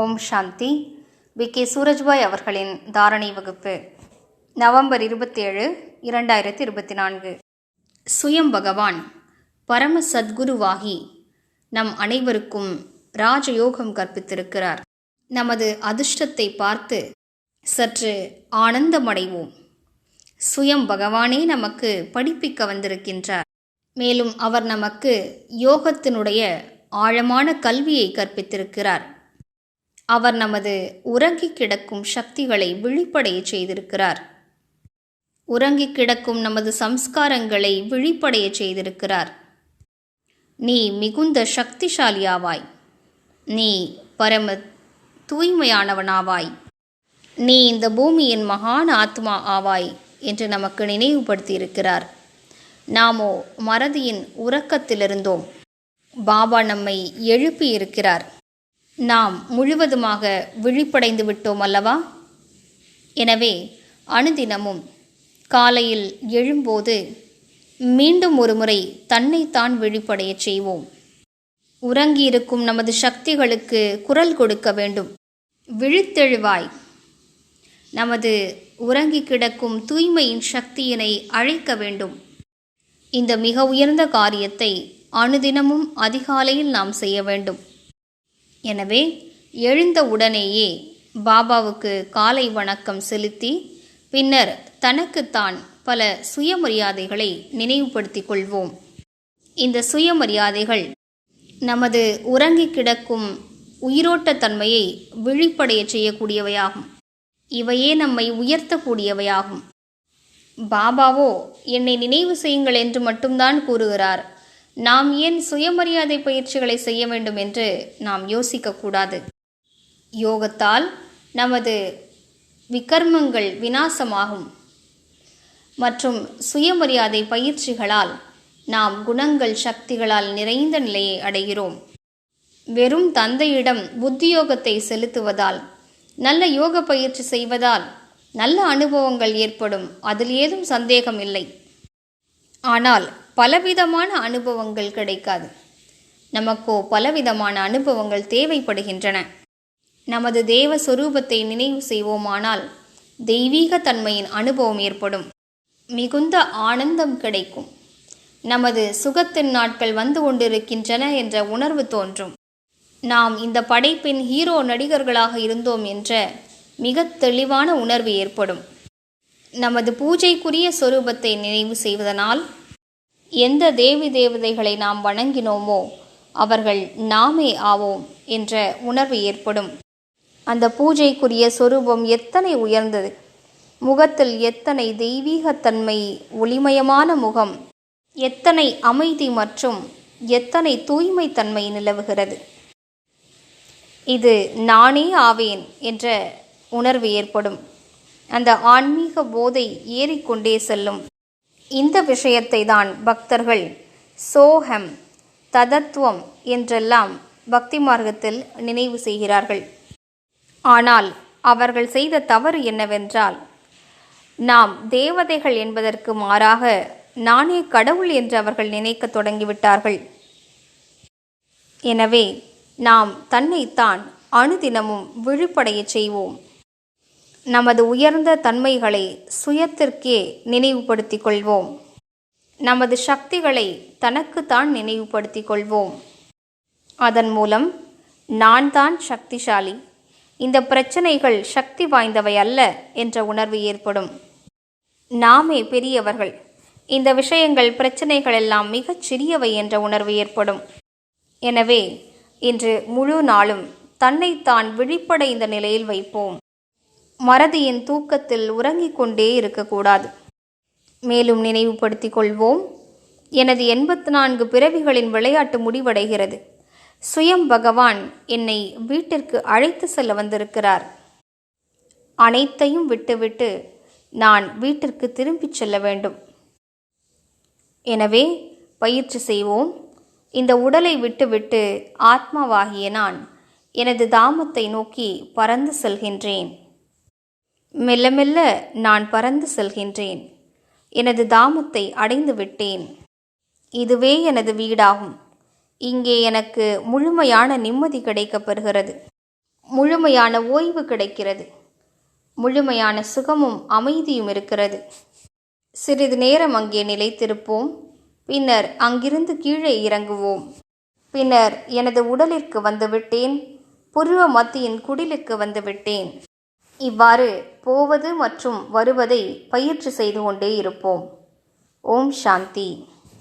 ஓம் சாந்தி. K Surajbhai அவர்களின் தாரணை வகுப்பு நவம்பர் 27, 2024. சுயம் பகவான் பரம சத்குருவாகி நம் அனைவருக்கும் ராஜயோகம் கற்பித்திருக்கிறார். நமது அதிர்ஷ்டத்தை பார்த்து சற்று ஆனந்தமடைவோம். சுயம் பகவானே நமக்கு படிப்பிக்க வந்திருக்கின்றார். மேலும் அவர் நமக்கு யோகத்தினுடைய ஆழமான கல்வியை கற்பித்திருக்கிறார். அவர் நமது உறங்கிக் கிடக்கும் சக்திகளை விழிப்படைய செய்திருக்கிறார். உறங்கிக் கிடக்கும் நமது சம்ஸ்காரங்களை விழிப்படைய செய்திருக்கிறார். நீ மிகுந்த சக்திசாலியாவாய், நீ பரம தூய்மையானவனாவாய், நீ இந்த பூமியின் மகான் ஆத்மா ஆவாய் என்று நமக்கு நினைவுபடுத்தியிருக்கிறார். நாமோ மறதியின் உறக்கத்திலிருந்தோம். பாபா நம்மை எழுப்பியிருக்கிறார். நாம் முழுவதுமாக விழிப்படைந்து விட்டோம் அல்லவா? எனவே அனுதினமும் காலையில் எழும்போது மீண்டும் ஒரு முறை தன்னைத்தான் விழிப்படையச் செய்வோம். உறங்கியிருக்கும் நமது சக்திகளுக்கு குரல் கொடுக்க வேண்டும். விழித்தெழுவாய். நமது உறங்கி கிடக்கும் தூய்மையின் சக்தியினை அழைக்க வேண்டும். இந்த மிக உயர்ந்த காரியத்தை அனுதினமும் அதிகாலையில் நாம் செய்ய வேண்டும். எனவே எழுந்த உடனேயே பாபாவுக்கு காலை வணக்கம் செலுத்தி பின்னர் தனக்குத்தான் பல சுயமரியாதைகளை நினைவுபடுத்திக் கொள்வோம். இந்த சுயமரியாதைகள் நமது உறங்கி கிடக்கும் உயிரோட்டத்தன்மையை விழிப்படைய செய்யக்கூடியவையாகும். இவையே நம்மை உயர்த்தக்கூடியவையாகும். பாபாவோ என்னை நினைவு செய்யுங்கள் என்று மட்டும்தான் கூறுகிறார். நாம் ஏன் சுயமரியாதை பயிற்சிகளை செய்ய வேண்டும் என்று நாம் யோசிக்கக்கூடாது. யோகத்தால் நமது விகர்மங்கள் விநாசமாகும் மற்றும் சுயமரியாதை பயிற்சிகளால் நாம் குணங்கள் சக்திகளால் நிறைந்த நிலையை அடைகிறோம். வெறும் தந்தையிடம் புத்தியோகத்தை செலுத்துவதால், நல்ல யோக பயிற்சி செய்வதால் நல்ல அனுபவங்கள் ஏற்படும். அதில் ஏதும் சந்தேகம் இல்லை. ஆனால் பலவிதமான அனுபவங்கள் கிடைக்காது. நமக்கோ பலவிதமான அனுபவங்கள் தேவைப்படுகின்றன. நமது தேவ சொரூபத்தை நினைவு செய்வோமானால் தெய்வீக தன்மையின் அனுபவம் ஏற்படும். மிகுந்த ஆனந்தம் கிடைக்கும். நமது சுகத்தின் நாட்கள் வந்து கொண்டிருக்கின்றன என்ற உணர்வு தோன்றும். நாம் இந்த படைப்பின் ஹீரோ நடிகர்களாக இருந்தோம் என்ற மிக தெளிவான உணர்வு ஏற்படும். நமது பூஜைக்குரிய சொரூபத்தை நினைவு செய்வதனால் எந்த தேவி தேவதைகளை நாம் வணங்கினோமோ அவர்கள் நாமே ஆவோம் என்ற உணர்வு ஏற்படும். அந்த பூஜைக்குரிய சொரூபம் எத்தனை உயர்ந்தது! முகத்தில் எத்தனை தெய்வீகத்தன்மை, ஒளிமயமான முகம், எத்தனை அமைதி மற்றும் எத்தனை தூய்மை தன்மை நிலவுகிறது! இது நானே ஆவேன் என்ற உணர்வு ஏற்படும். அந்த ஆன்மீக போதை ஏறிக்கொண்டே செல்லும். இந்த விஷயத்தை தான் பக்தர்கள் சோஹம், ததத்துவம் என்றெல்லாம் பக்தி மார்க்கத்தில் நினைவு செய்கிறார்கள். ஆனால் அவர்கள் செய்த தவறு என்னவென்றால், நாம் தேவதைகள் என்பதற்கு மாறாக நானே கடவுள் என்று அவர்கள் நினைக்க தொடங்கிவிட்டார்கள். எனவே நாம் தன்னைத்தான் அனுதினமும் விழிப்படைய செய்வோம். நமது உயர்ந்த தன்மைகளை சுயத்திற்கே நினைவுபடுத்திக் கொள்வோம். நமது சக்திகளை தனக்குத்தான் நினைவுபடுத்திக் கொள்வோம். அதன் மூலம் நான் தான் சக்திசாலி, இந்த பிரச்சனைகள் சக்தி வாய்ந்தவை அல்ல என்ற உணர்வு ஏற்படும். நாமே பெரியவர்கள், இந்த விஷயங்கள் பிரச்சனைகள் எல்லாம் மிகச் சிறியவை என்ற உணர்வு ஏற்படும். எனவே இன்று முழு நாளும் தன்னைத்தான் விழிப்படைந்த நிலையில் வைப்போம். மறதியின் தூக்கத்தில் உறங்கிக் கொண்டே இருக்கக்கூடாது. மேலும் நினைவுபடுத்திக் கொள்வோம், எனது 84 பிறவிகளின் விளையாட்டு முடிவடைகிறது. சுயம் பகவான் என்னை வீட்டிற்கு அழைத்து செல்ல வந்திருக்கிறார். அனைத்தையும் விட்டுவிட்டு நான் வீட்டிற்கு திரும்பிச் செல்ல வேண்டும். எனவே பயிற்சி செய்வோம். இந்த உடலை விட்டுவிட்டு ஆத்மாவாகிய நான் எனது தாமத்தை நோக்கி பறந்து செல்கின்றேன். மெல்ல மெல்ல நான் பறந்து செல்கின்றேன். எனது தாமத்தை அடைந்து விட்டேன். இதுவே எனது வீடாகும். இங்கே எனக்கு முழுமையான நிம்மதி கிடைக்கப் பெறுகிறது. முழுமையான ஓய்வு கிடைக்கிறது. முழுமையான சுகமும் அமைதியும் இருக்கிறது. சிறிது நேரம் அங்கே நிலைத்திருப்போம். பின்னர் அங்கிருந்து கீழே இறங்குவோம். பின்னர் எனது உடலிற்கு வந்துவிட்டேன், புருவ மத்தியின் குடிலுக்கு வந்துவிட்டேன். இவ்வாறு போவது மற்றும் வருவதை பயிற்சி செய்து கொண்டே இருப்போம். ஓம் சாந்தி.